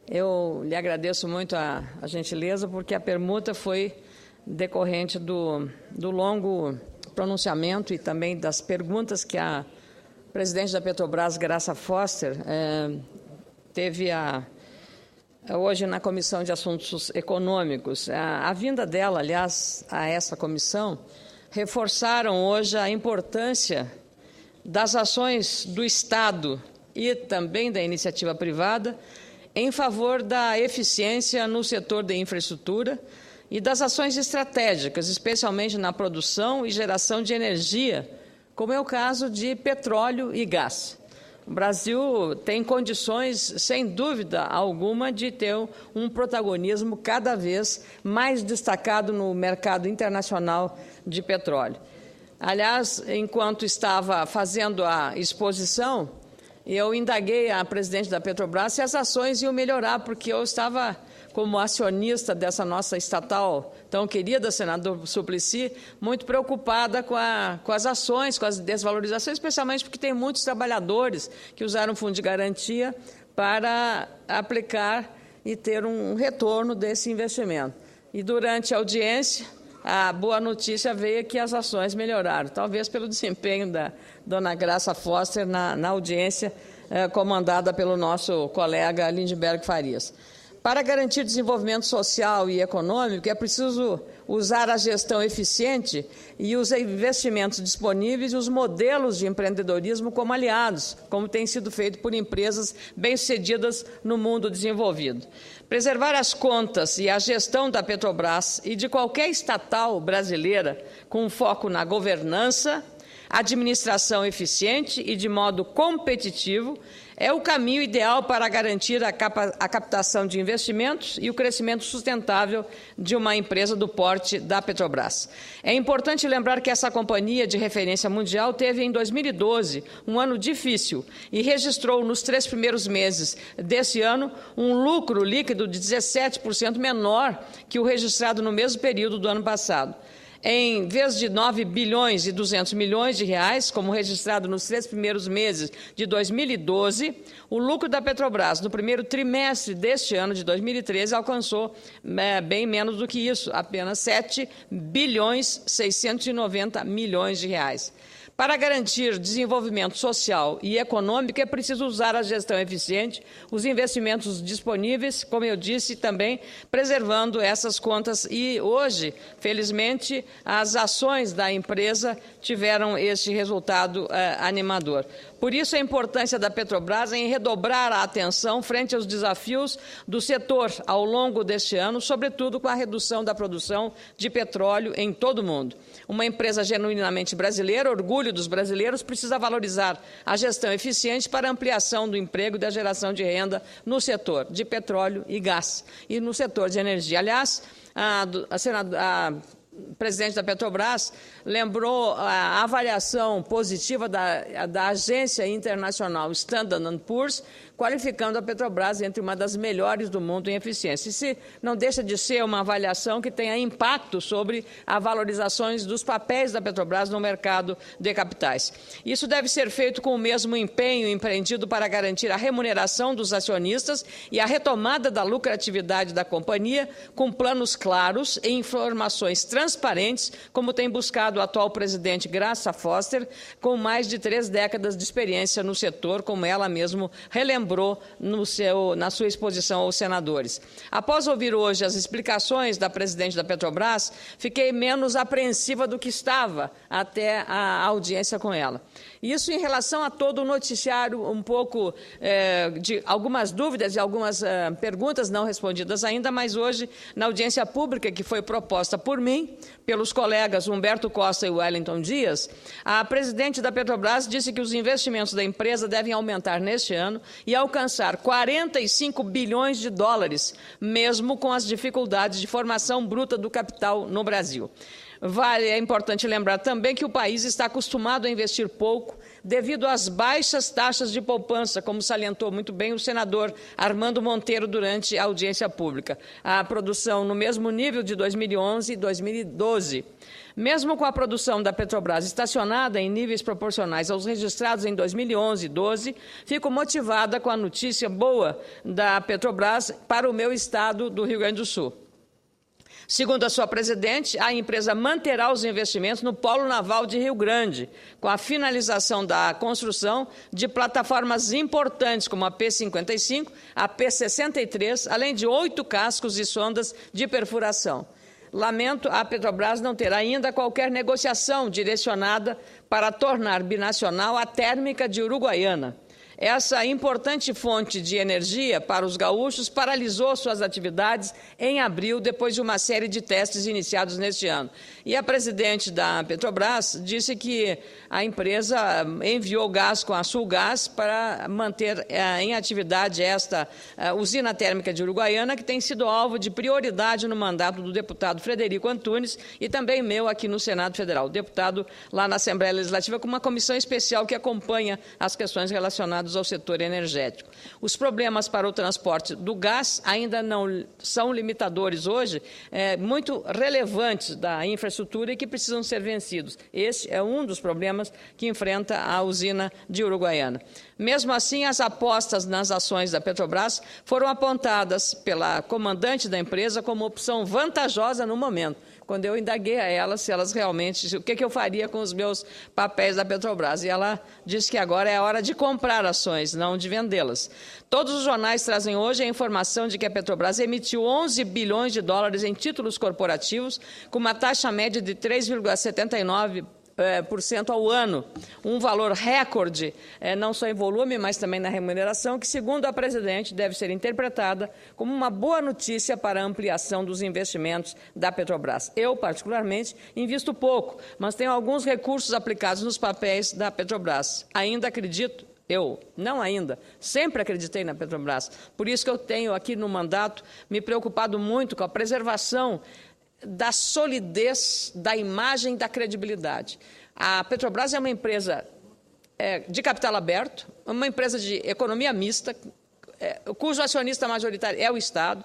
Eu lhe agradeço muito a gentileza, porque a permuta foi decorrente do longo pronunciamento e também das perguntas que a presidente da Petrobras, Graça Foster, teve hoje na Comissão de Assuntos Econômicos. A vinda dela, aliás, a essa comissão, reforçaram hoje a importância das ações do Estado e também da iniciativa privada em favor da eficiência no setor de infraestrutura e das ações estratégicas, especialmente na produção e geração de energia, como é o caso de petróleo e gás. O Brasil tem condições, sem dúvida alguma, de ter um protagonismo cada vez mais destacado no mercado internacional de petróleo. Aliás, enquanto estava fazendo a exposição, eu indaguei a presidente da Petrobras se as ações iam melhorar, porque eu estava, como acionista dessa nossa estatal tão querida, senador Suplicy, muito preocupada com as ações, com as desvalorizações, especialmente porque tem muitos trabalhadores que usaram fundo de garantia para aplicar e ter um retorno desse investimento. E durante a audiência, a boa notícia veio que as ações melhoraram, talvez pelo desempenho da dona Graça Foster na audiência comandada pelo nosso colega Lindbergh Farias. Para garantir desenvolvimento social e econômico, é preciso usar a gestão eficiente e os investimentos disponíveis e os modelos de empreendedorismo como aliados, como tem sido feito por empresas bem-sucedidas no mundo desenvolvido. Preservar as contas e a gestão da Petrobras e de qualquer estatal brasileira com foco na governança, administração eficiente e de modo competitivo é o caminho ideal para garantir a captação de investimentos e o crescimento sustentável de uma empresa do porte da Petrobras. É importante lembrar que essa companhia de referência mundial teve, em 2012, um ano difícil e registrou, nos 3 primeiros meses desse ano, um lucro líquido de 17% menor que o registrado no mesmo período do ano passado. Em vez de 9 bilhões e 200 milhões de reais, como registrado nos 3 primeiros meses de 2012, o lucro da Petrobras no primeiro trimestre deste ano de 2013 alcançou bem menos do que isso, apenas 7 bilhões 690 milhões de reais. Para garantir desenvolvimento social e econômico, é preciso usar a gestão eficiente, os investimentos disponíveis, como eu disse, também preservando essas contas. E hoje, felizmente, as ações da empresa tiveram este resultado animador. Por isso, a importância da Petrobras em redobrar a atenção frente aos desafios do setor ao longo deste ano, sobretudo com a redução da produção de petróleo em todo o mundo. Uma empresa genuinamente brasileira, orgulho dos brasileiros, precisa valorizar a gestão eficiente para a ampliação do emprego e da geração de renda no setor de petróleo e gás e no setor de energia. Aliás, a presidente da Petrobras lembrou a avaliação positiva da agência internacional Standard & Poor's, qualificando a Petrobras entre uma das melhores do mundo em eficiência. Isso não deixa de ser uma avaliação que tenha impacto sobre a valorização dos papéis da Petrobras no mercado de capitais. Isso deve ser feito com o mesmo empenho empreendido para garantir a remuneração dos acionistas e a retomada da lucratividade da companhia, com planos claros e informações transparentes, como tem buscado a atual presidente Graça Foster, com mais de 3 décadas de experiência no setor, como ela mesmo relembrou na sua exposição aos senadores. Após ouvir hoje as explicações da presidente da Petrobras, fiquei menos apreensiva do que estava até a audiência com ela. Isso em relação a todo o noticiário, um pouco de algumas dúvidas e algumas perguntas não respondidas ainda, mas hoje, na audiência pública que foi proposta por mim, pelos colegas Humberto Costa e Wellington Dias, a presidente da Petrobras disse que os investimentos da empresa devem aumentar neste ano e alcançar 45 bilhões de dólares, mesmo com as dificuldades de formação bruta do capital no Brasil. É importante lembrar também que o país está acostumado a investir pouco, devido às baixas taxas de poupança, como salientou muito bem o senador Armando Monteiro durante a audiência pública. A produção no mesmo nível de 2011 e 2012. Mesmo com a produção da Petrobras estacionada em níveis proporcionais aos registrados em 2011 e 2012, fico motivada com a notícia boa da Petrobras para o meu estado do Rio Grande do Sul. Segundo a sua presidente, a empresa manterá os investimentos no Polo Naval de Rio Grande, com a finalização da construção de plataformas importantes como a P-55, a P-63, além de 8 cascos e sondas de perfuração. Lamento, a Petrobras não terá ainda qualquer negociação direcionada para tornar binacional a térmica de Uruguaiana. Essa importante fonte de energia para os gaúchos paralisou suas atividades em abril, depois de uma série de testes iniciados neste ano. E a presidente da Petrobras disse que a empresa enviou gás com a Sulgás para manter em atividade esta usina térmica de Uruguaiana, que tem sido alvo de prioridade no mandato do deputado Frederico Antunes e também meu aqui no Senado Federal, deputado lá na Assembleia Legislativa, com uma comissão especial que acompanha as questões relacionadas ao setor energético. Os problemas para o transporte do gás ainda não são limitadores hoje, muito relevantes da infraestrutura e que precisam ser vencidos. Esse é um dos problemas que enfrenta a usina de Uruguaiana. Mesmo assim, as apostas nas ações da Petrobras foram apontadas pela comandante da empresa como opção vantajosa no momento. Quando eu indaguei a ela se elas realmente, o que eu faria com os meus papéis da Petrobras. E ela disse que agora é a hora de comprar ações, não de vendê-las. Todos os jornais trazem hoje a informação de que a Petrobras emitiu 11 bilhões de dólares em títulos corporativos, com uma taxa média de 3,79% ao ano, um valor recorde, não só em volume, mas também na remuneração, que, segundo a presidente, deve ser interpretada como uma boa notícia para a ampliação dos investimentos da Petrobras. Eu, particularmente, invisto pouco, mas tenho alguns recursos aplicados nos papéis da Petrobras. Ainda acredito, sempre acreditei na Petrobras. Por isso que eu tenho aqui no mandato me preocupado muito com a preservação da solidez, da imagem, da credibilidade. A Petrobras é uma empresa de capital aberto, uma empresa de economia mista, cujo acionista majoritário é o Estado,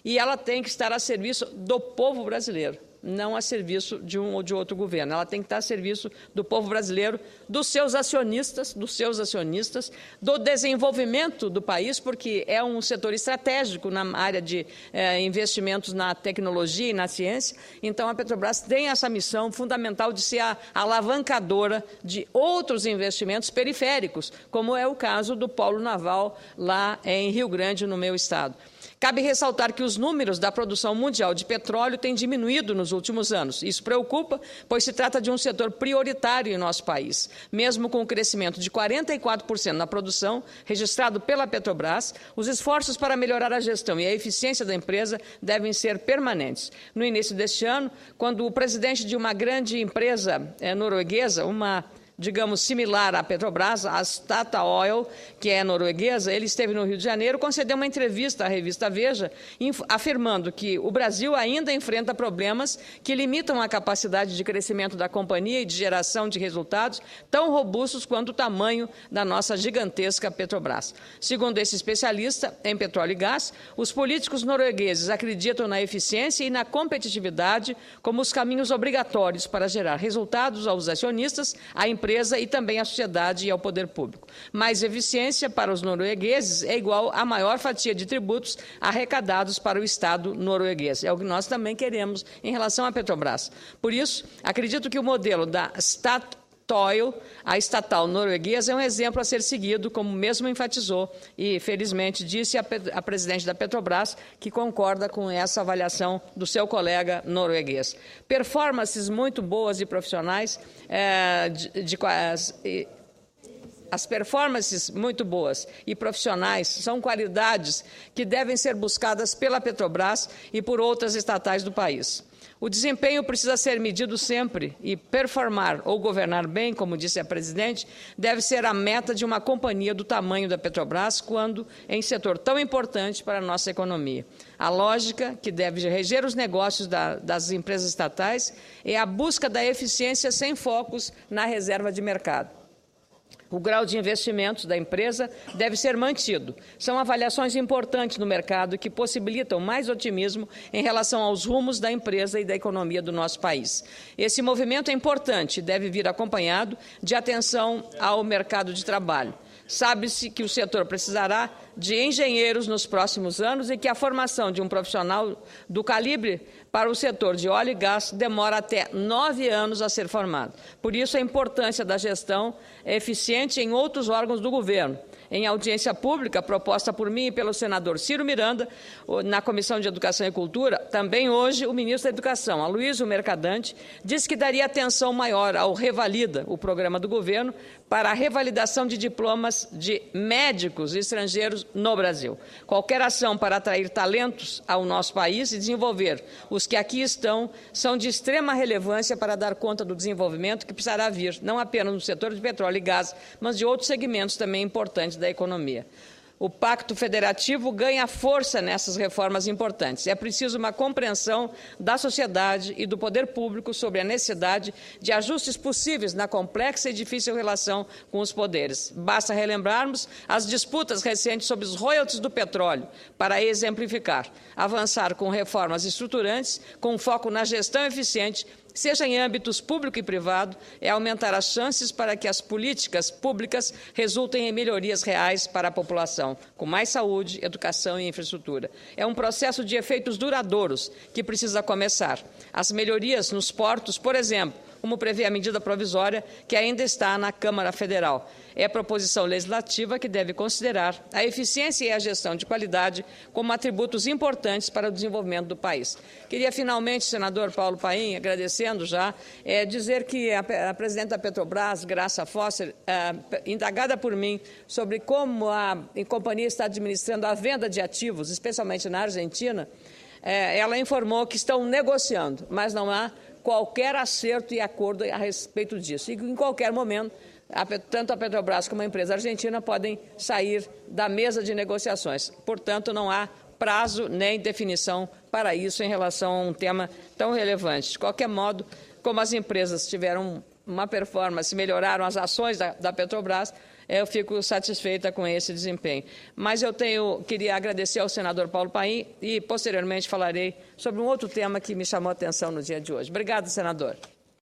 e ela tem que estar a serviço do povo brasileiro, não a serviço de um ou de outro governo. Ela tem que estar a serviço do povo brasileiro, dos seus acionistas, do desenvolvimento do país, porque é um setor estratégico na área de investimentos na tecnologia e na ciência. Então, a Petrobras tem essa missão fundamental de ser a alavancadora de outros investimentos periféricos, como é o caso do Polo Naval lá em Rio Grande, no meu estado. Cabe ressaltar que os números da produção mundial de petróleo têm diminuído nos últimos anos. Isso preocupa, pois se trata de um setor prioritário em nosso país. Mesmo com o crescimento de 44% na produção registrado pela Petrobras, os esforços para melhorar a gestão e a eficiência da empresa devem ser permanentes. No início deste ano, quando o presidente de uma grande empresa norueguesa, digamos, similar à Petrobras, a Statoil, que é norueguesa, ele esteve no Rio de Janeiro, concedeu uma entrevista à revista Veja, afirmando que o Brasil ainda enfrenta problemas que limitam a capacidade de crescimento da companhia e de geração de resultados tão robustos quanto o tamanho da nossa gigantesca Petrobras. Segundo esse especialista em petróleo e gás, os políticos noruegueses acreditam na eficiência e na competitividade como os caminhos obrigatórios para gerar resultados aos acionistas, à empresa e também à sociedade e ao poder público. Mais eficiência para os noruegueses é igual à maior fatia de tributos arrecadados para o Estado norueguês. É o que nós também queremos em relação à Petrobras. Por isso, acredito que o modelo da Statoil, a estatal norueguesa, é um exemplo a ser seguido, como mesmo enfatizou e, felizmente, disse a presidente da Petrobras, que concorda com essa avaliação do seu colega norueguês. Performances muito boas e profissionais, as performances muito boas e profissionais são qualidades que devem ser buscadas pela Petrobras e por outras estatais do país. O desempenho precisa ser medido sempre e performar ou governar bem, como disse a presidente, deve ser a meta de uma companhia do tamanho da Petrobras, quando em setor tão importante para a nossa economia. A lógica que deve reger os negócios das empresas estatais é a busca da eficiência sem focos na reserva de mercado. O grau de investimentos da empresa deve ser mantido. São avaliações importantes no mercado que possibilitam mais otimismo em relação aos rumos da empresa e da economia do nosso país. Esse movimento é importante e deve vir acompanhado de atenção ao mercado de trabalho. Sabe-se que o setor precisará de engenheiros nos próximos anos e que a formação de um profissional do calibre para o setor de óleo e gás demora até 9 anos a ser formado. Por isso, a importância da gestão eficiente em outros órgãos do governo. Em audiência pública, proposta por mim e pelo senador Ciro Miranda, na Comissão de Educação e Cultura, também hoje o ministro da Educação, Aloysio Mercadante, disse que daria atenção maior ao Revalida, o programa do governo, para a revalidação de diplomas de médicos estrangeiros no Brasil. Qualquer ação para atrair talentos ao nosso país e desenvolver os que aqui estão são de extrema relevância para dar conta do desenvolvimento que precisará vir, não apenas no setor de petróleo e gás, mas de outros segmentos também importantes da economia. O Pacto Federativo ganha força nessas reformas importantes. É preciso uma compreensão da sociedade e do poder público sobre a necessidade de ajustes possíveis na complexa e difícil relação com os poderes. Basta relembrarmos as disputas recentes sobre os royalties do petróleo para exemplificar. Avançar com reformas estruturantes, com foco na gestão eficiente, seja em âmbitos público e privado, é aumentar as chances para que as políticas públicas resultem em melhorias reais para a população, com mais saúde, educação e infraestrutura. É um processo de efeitos duradouros que precisa começar. As melhorias nos portos, por exemplo, como prevê a medida provisória que ainda está na Câmara Federal. É proposição legislativa que deve considerar a eficiência e a gestão de qualidade como atributos importantes para o desenvolvimento do país. Queria, finalmente, senador Paulo Paim, agradecendo já, dizer que a presidente da Petrobras, Graça Fosser, indagada por mim sobre como a companhia está administrando a venda de ativos, especialmente na Argentina, ela informou que estão negociando, mas não há qualquer acerto e acordo a respeito disso. E em qualquer momento, tanto a Petrobras como a empresa argentina podem sair da mesa de negociações. Portanto, não há prazo nem definição para isso em relação a um tema tão relevante. De qualquer modo, como as empresas tiveram uma performance, melhoraram as ações da Petrobras, eu fico satisfeita com esse desempenho. Mas eu queria agradecer ao senador Paulo Paim e, posteriormente, falarei sobre um outro tema que me chamou a atenção no dia de hoje. Obrigado, senador.